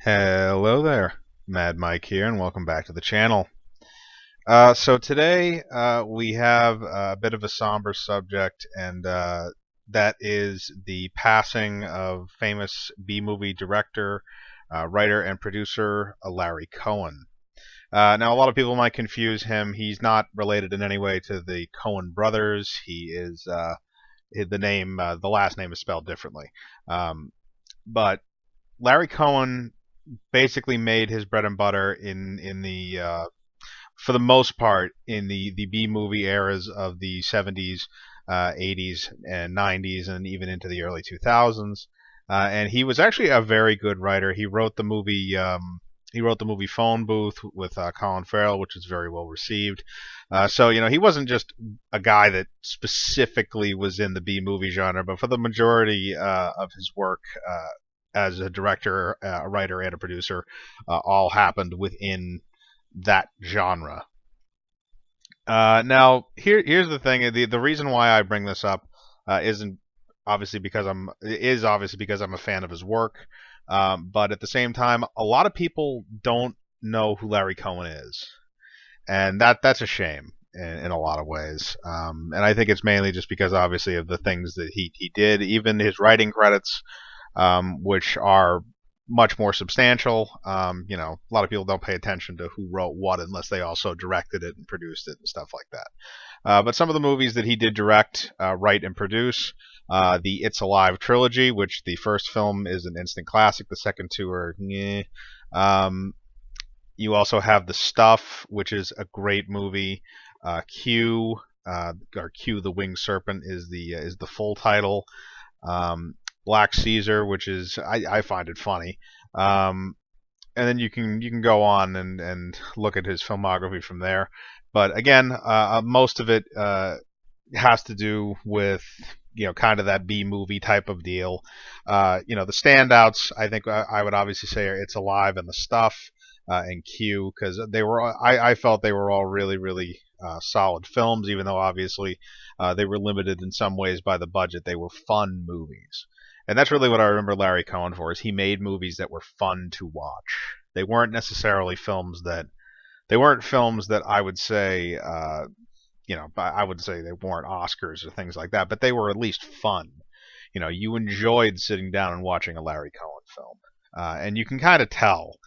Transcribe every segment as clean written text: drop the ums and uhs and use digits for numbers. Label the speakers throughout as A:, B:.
A: Hello there, Mad Mike here, and welcome back to the channel. So today we have a bit of a somber subject, and that is the passing of famous B-movie director, writer, and producer Larry Cohen. Now, a lot of people might confuse him. He's not related in any way to the Cohen brothers. He is the last name is spelled differently. But Larry Cohen basically made his bread and butter in the for the most part in the B movie eras of the 70s, 80s, and 90s, and even into the early 2000s. And he was actually a very good writer. He wrote the movie. He wrote the movie Phone Booth with Colin Farrell, which was very well received. So he wasn't just a guy that specifically was in the B movie genre, but for the majority of his work as a director, a writer, and a producer, all happened within that genre. Now, here's the thing: the reason why I bring this up isn't obviously because I'm a fan of his work, but at the same time, a lot of people don't know who Larry Cohen is, and that's a shame in a lot of ways. And I think it's mainly just because obviously of the things that he did, even his writing credits, which are much more substantial. A lot of people don't pay attention to who wrote what unless they also directed it and produced it and stuff like that. But some of the movies that he did direct, write, and produce, the It's Alive trilogy, which the first film is an instant classic, the second two are meh. You also have The Stuff, which is a great movie. Q, or Q the Winged Serpent is the full title. Black Caesar, which is I find it funny, and then you can go on and look at his filmography from there. But again, most of it has to do with kind of that B movie type of deal. The standouts I think I would obviously say are It's Alive and The Stuff, and Q, because I felt they were all really solid films, even though obviously they were limited in some ways by the budget. They were fun movies. And that's really what I remember Larry Cohen for, is he made movies that were fun to watch. They weren't necessarily films that I would say I would say they weren't Oscars or things like that, but they were at least fun. You enjoyed sitting down and watching a Larry Cohen film. And you can kind of tell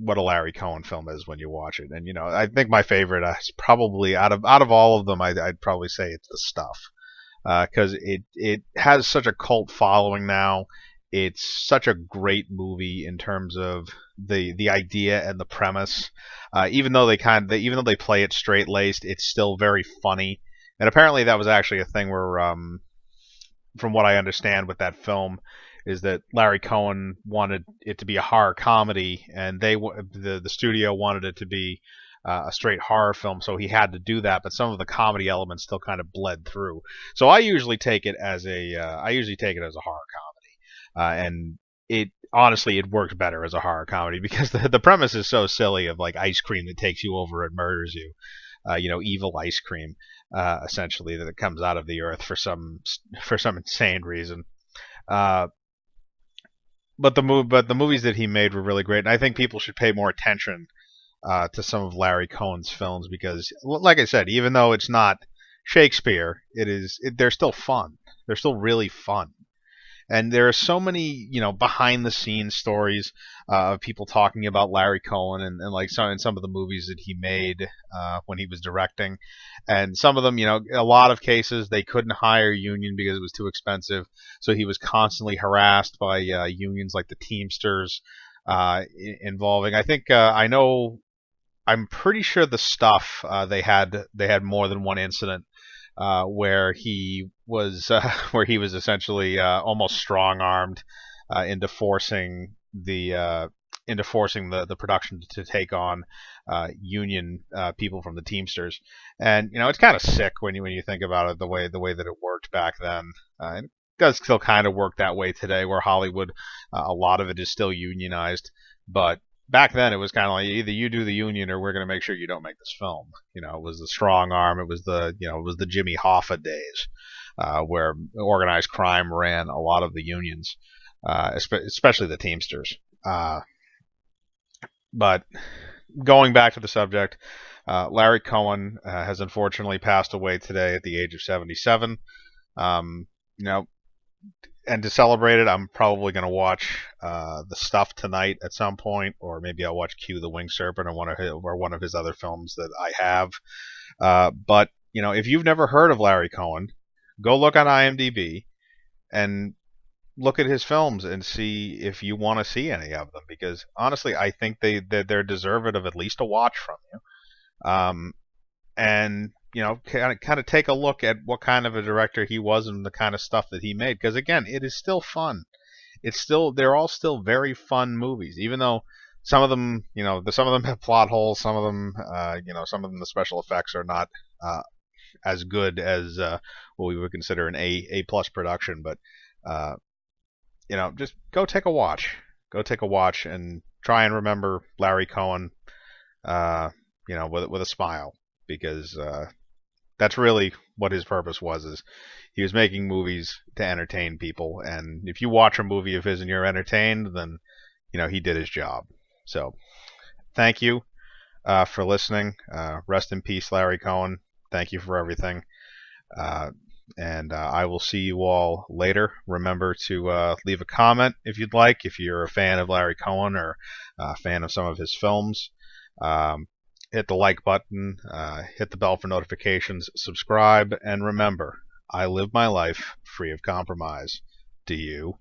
A: what a Larry Cohen film is when you watch it. And I think my favorite is probably out of all of them, I'd probably say it's The Stuff. Because it has such a cult following now. It's such a great movie in terms of the idea and the premise. Even though they play it straight laced, it's still very funny. And apparently that was actually a thing where, from what I understand with that film, is that Larry Cohen wanted it to be a horror comedy, and the studio wanted it to be a straight horror film, so he had to do that. But some of the comedy elements still kind of bled through. So I usually take it as a horror comedy, and it honestly it works better as a horror comedy because the premise is so silly, of like ice cream that takes you over and murders you, evil ice cream, essentially, that comes out of the earth for some insane reason. Uh, but the movies that he made were really great, and I think people should pay more attention to some of Larry Cohen's films because, like I said, even though it's not Shakespeare, they're still fun. They're still really fun. And there are so many, behind the scenes stories of people talking about Larry Cohen and like in some of the movies that he made when he was directing. And some of them, a lot of cases they couldn't hire a union because it was too expensive. So he was constantly harassed by unions like the Teamsters, involving, I think, I'm pretty sure The Stuff, they had more than one incident where he was essentially almost strong armed into forcing the production to take on union people from the Teamsters. And it's kind of sick when you think about it, the way that it worked back then. It does still kind of work that way today, where Hollywood, a lot of it is still unionized, but back then it was kind of like either you do the union or we're going to make sure you don't make this film. It was the strong arm. It was the Jimmy Hoffa days, where organized crime ran a lot of the unions, especially the Teamsters. But going back to the subject, Larry Cohen has unfortunately passed away today at the age of 77. Um, you know, and to celebrate it, I'm probably going to watch The Stuff tonight at some point, or maybe I'll watch Q the Winged Serpent, or one of his other films that I have. But if you've never heard of Larry Cohen, go look on IMDb and look at his films and see if you want to see any of them. Because honestly, I think they're deserving of at least a watch from you. And kind of take a look at what kind of a director he was and the kind of stuff that he made. Because again, it is still fun. They're all still very fun movies, even though some of them, some of them have plot holes. Some of them, some of them the special effects are not as good as what we would consider an A plus production. But uh, just go take a watch. Go take a watch and try and remember Larry Cohen, with a smile, because that's really what his purpose was. Is he was making movies to entertain people, and if you watch a movie of his and you're entertained, then he did his job. So thank you for listening. Rest in peace, Larry Cohen. Thank you for everything. And I will see you all later. Remember to leave a comment if you'd like, if you're a fan of Larry Cohen or a fan of some of his films. Hit the like button, hit the bell for notifications, subscribe, and remember, I live my life free of compromise. Do you?